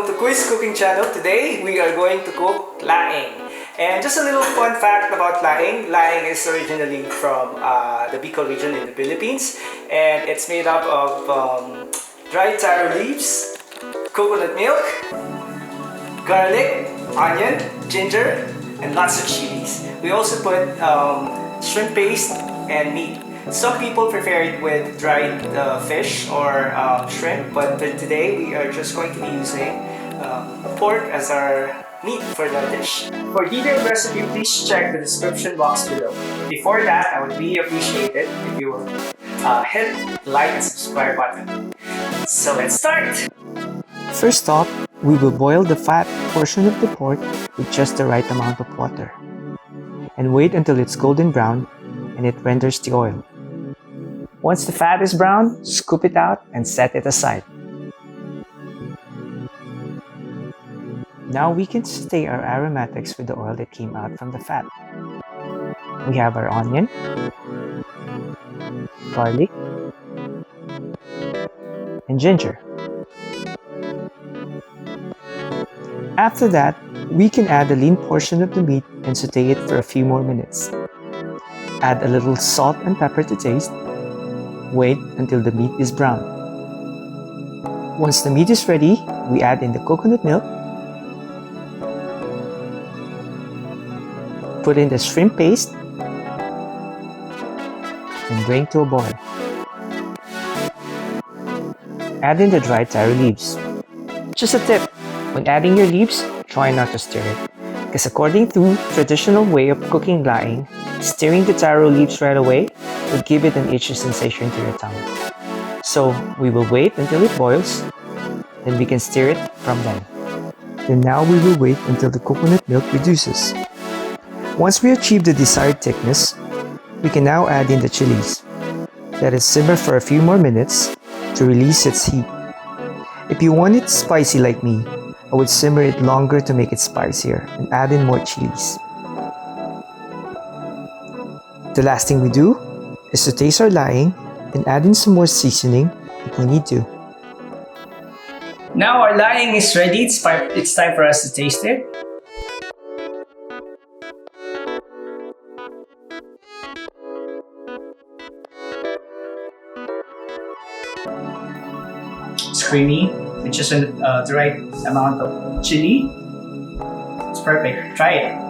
welcome to Quiz Cooking Channel. Today we are going to cook laing. And just a little fun fact about laing. Laing is originally from the Bicol region in the Philippines, and it's made up of dried taro leaves, coconut milk, garlic, onion, ginger, and lots of chilies. We also put shrimp paste and meat. Some people prepare it with dried fish or shrimp, but today we are just going to be using pork as our meat for the dish. For detailed recipe, please check the description box below. Before that, I would really appreciate it if you will hit the like and subscribe button. So let's start! First off, we will boil the fat portion of the pork with just the right amount of water and wait until it's golden brown and it renders the oil. Once the fat is brown, scoop it out and set it aside. Now we can saute our aromatics with the oil that came out from the fat. We have our onion, garlic, and ginger. After that, we can add the lean portion of the meat and saute it for a few more minutes. Add a little salt and pepper to taste. Wait until the meat is brown. Once the meat is ready, we add in the coconut milk, put in the shrimp paste, and bring to a boil. Add in the dried taro leaves. Just a tip, when adding your leaves, try not to stir it, because according to traditional way of cooking laing, stirring the taro leaves right away will give it an itchy sensation to your tongue. So we will wait until it boils, then we can stir it from then. Then now we will wait until the coconut milk reduces. Once we achieve the desired thickness, we can now add in the chilies. Let it simmer for a few more minutes to release its heat. If you want it spicy like me, I would simmer it longer to make it spicier and add in more chilies. The last thing we do is to taste our laing and add in some more seasoning if we need to. Now our laing is ready. It's time for us to taste it. It's creamy with just the right amount of chili. It's perfect. Try it.